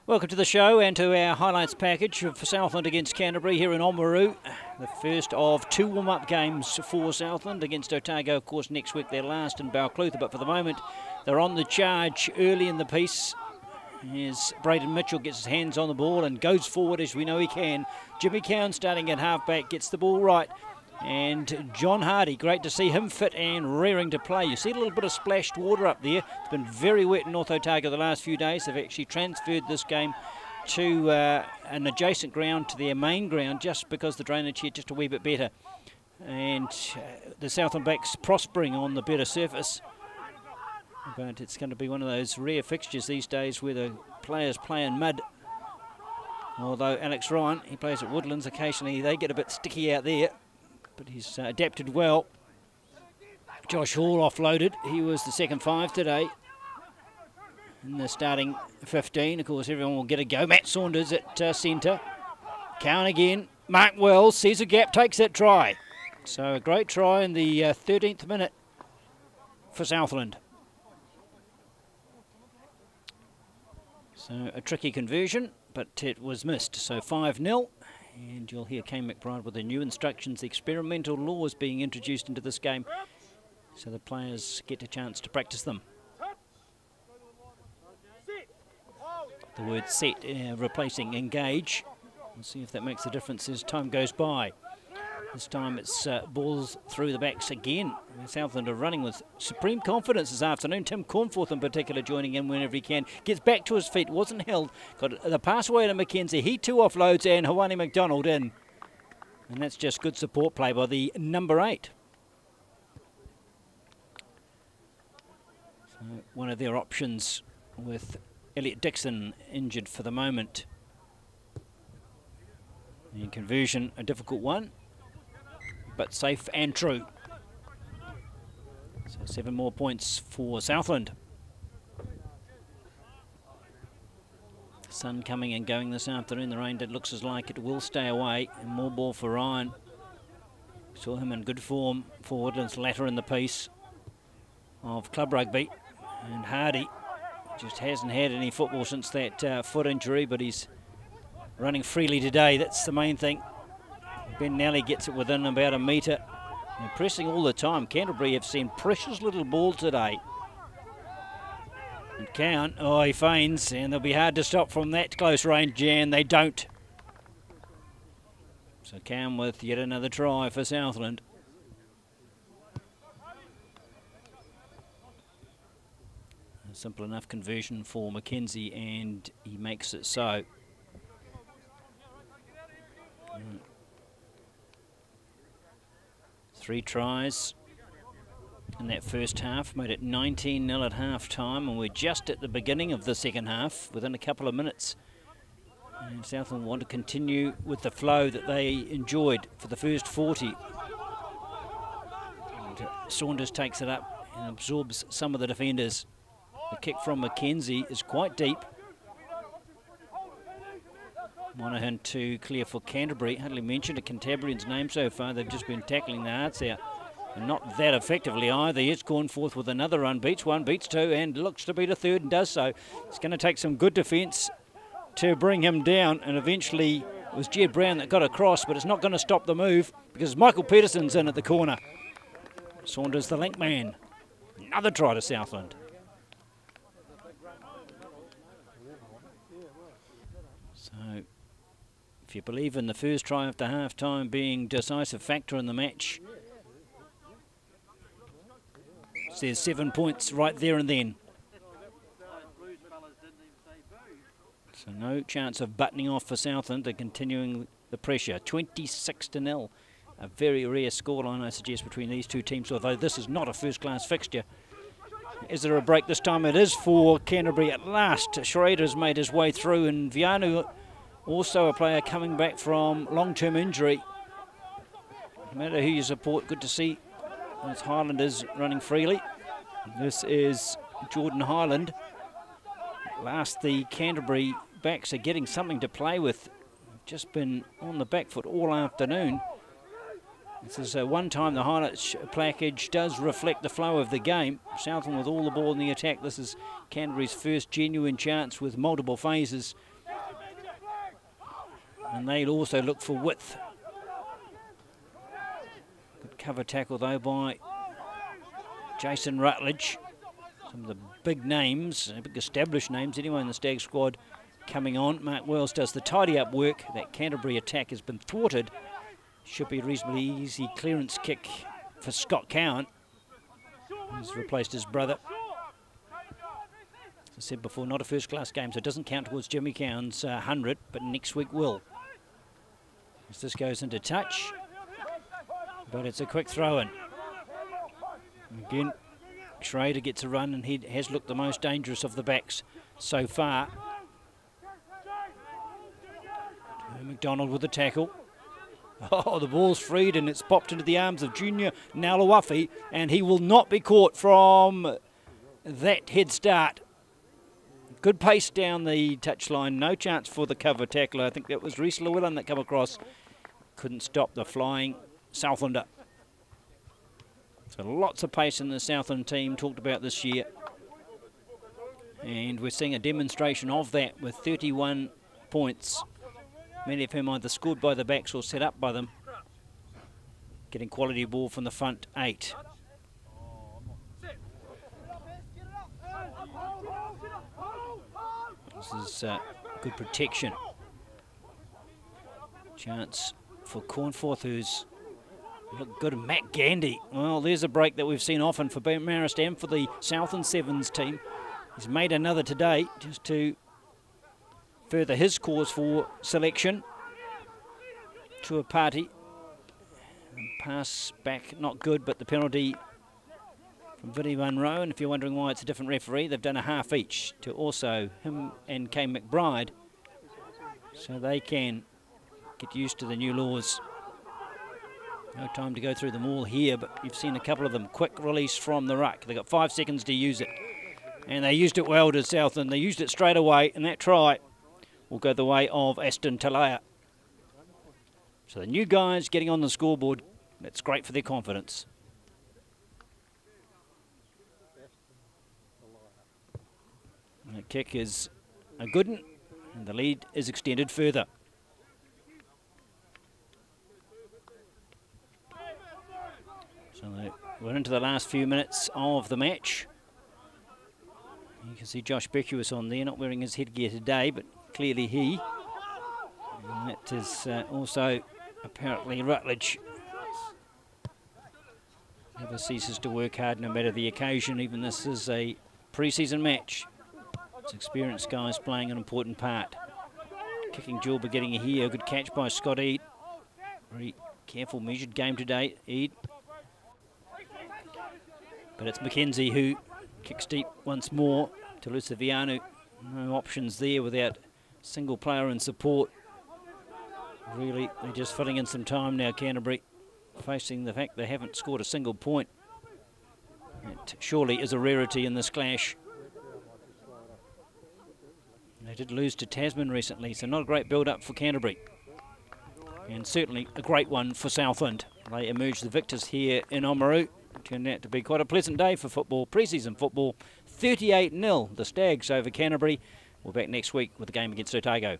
Welcome to the show and to our highlights package for Southland against Canterbury here in Oamaru. The first of two warm-up games for Southland against Otago, of course, next week their last in Balclutha. But for the moment, they're on the charge early in the piece as Braden Mitchell gets his hands on the ball and goes forward as we know he can. Jimmy Cowan starting at halfback gets the ball right. And John Hardy, great to see him fit and rearing to play. You see a little bit of splashed water up there. It's been very wet in North Otago the last few days. They've actually transferred this game to an adjacent ground to their main ground just because the drainage here just a wee bit better. And the Southland backs prospering on the better surface. But it's going to be one of those rare fixtures these days where the players play in mud. Although Alex Ryan, he plays at Woodlands, occasionally they get a bit sticky out there. But he's adapted well. Josh Hall offloaded. He was the second five today in the starting 15. Of course, everyone will get a go. Matt Saunders at centre. Cowan again. Mark Wells sees a gap, takes that try. So a great try in the 13th minute for Southland. So a tricky conversion, but it was missed. So 5-0. And you'll hear Kane McBride with the new instructions. The experimental laws being introduced into this game so the players get a chance to practice them. The word set replacing engage. We'll see if that makes a difference as time goes by. This time it's balls through the backs again. Southland are running with supreme confidence this afternoon. Tim Cornforth in particular joining in whenever he can. Gets back to his feet, wasn't held. Got the pass away to McKenzie. He too offloads and Hawani McDonald in. And that's just good support play by the number 8. So one of their options with Elliot Dixon injured for the moment. The conversion, a difficult one, but safe and true. So 7 more points for Southland. Sun coming and going this afternoon. The rain, it looks as like it will stay away. And more ball for Ryan. Saw him in good form for Woodlands latter in the piece of club rugby. And Hardy just hasn't had any football since that foot injury, but he's running freely today. That's the main thing. Ben Nally gets it within about a metre. They're pressing all the time. Canterbury have seen precious little ball today. And Cowan, oh, he feigns, and they'll be hard to stop from that close range, and they don't. So Cowan with yet another try for Southland. A simple enough conversion for McKenzie, and he makes it so. 3 tries in that first half, made it 19-0 at half-time, and we're just at the beginning of the second half, within a couple of minutes. And Southland want to continue with the flow that they enjoyed for the first 40. And Saunders takes it up and absorbs some of the defenders. The kick from McKenzie is quite deep. Monaghan to clear for Canterbury. Hardly mentioned a Cantabrian's name so far. They've just been tackling the hearts out. And not that effectively either. Here's Cornforth with another run. Beats 1, beats 2, and looks to beat a third and does so. It's going to take some good defence to bring him down. And eventually it was Jed Brown that got across, but it's not going to stop the move because Michael Peterson's in at the corner. Saunders the link man. Another try to Southland. So if you believe in the first try after half-time being decisive factor in the match, there's 7 points right there and then. So no chance of buttoning off for Southland. They're continuing the pressure. 26-0. A very rare scoreline, I suggest, between these two teams, although this is not a first-class fixture. Is there a break this time? It is for Canterbury at last. Schrader's made his way through, and Vianu, also a player coming back from long-term injury. No matter who you support, good to see those Highlanders running freely. This is Jordan Highland. Last, the Canterbury backs are getting something to play with. Just been on the back foot all afternoon. This is one time the highlights package does reflect the flow of the game. Southland with all the ball in the attack. This is Canterbury's first genuine chance with multiple phases. And they'll also look for width. Good cover tackle though by Jason Rutledge. Some of the big names, big established names anyway in the Stag squad coming on. Mark Wells does the tidy up work. That Canterbury attack has been thwarted. Should be a reasonably easy clearance kick for Scott Cowan. He's replaced his brother. As I said before, not a first class game, so it doesn't count towards Jimmy Cowan's 100, but next week will. As this goes into touch, but it's a quick throw in. Again, Schrader gets a run, and he has looked the most dangerous of the backs so far. McDonald with the tackle. Oh, the ball's freed and it's popped into the arms of Junior Nalawafi, and he will not be caught from that head start. Good pace down the touchline, no chance for the cover tackler. I think that was Reese Llewellyn that come across. Couldn't stop the flying Southlander. So lots of pace in the Southland team talked about this year. And we're seeing a demonstration of that with 31 points. Many of whom either scored by the backs or set up by them. Getting quality ball from the front 8. This is good protection. Chance for Cornforth, who's looked good. Matt Gandy. Well, there's a break that we've seen often for Marist and for the Southland Sevens team. He's made another today just to further his cause for selection. To a party. Pass back, not good, but the penalty from Vinnie Munro. And if you're wondering why it's a different referee, they've done a half each to also him and Kane McBride, so they can get used to the new laws. No time to go through them all here, but you've seen a couple of them. Quick release from the ruck. They've got 5 seconds to use it. And they used it well to Southland. They used it straight away, and that try will go the way of Aston Talaya. So the new guys getting on the scoreboard, that's great for their confidence. And the kick is a good one, and the lead is extended further. So we're into the last few minutes of the match. You can see Josh Beckwith on there, not wearing his headgear today, but clearly he. And that is also apparently Rutledge. Never ceases to work hard no matter the occasion. Even this is a pre-season match. It's experienced guys playing an important part. Kicking duel but getting a here. Good catch by Scott Eade. Very careful, measured game today, Eade. But it's McKenzie who kicks deep once more to Luciviano. No options there without a single player in support. Really, they're just filling in some time now, Canterbury, facing the fact they haven't scored a single point. It surely is a rarity in this clash. They did lose to Tasman recently, so not a great build-up for Canterbury. And certainly a great one for Southland. They emerged the victors here in Oamaru. Turned out to be quite a pleasant day for football, pre-season football. 38-0, the Stags over Canterbury. We're back next week with the game against Otago.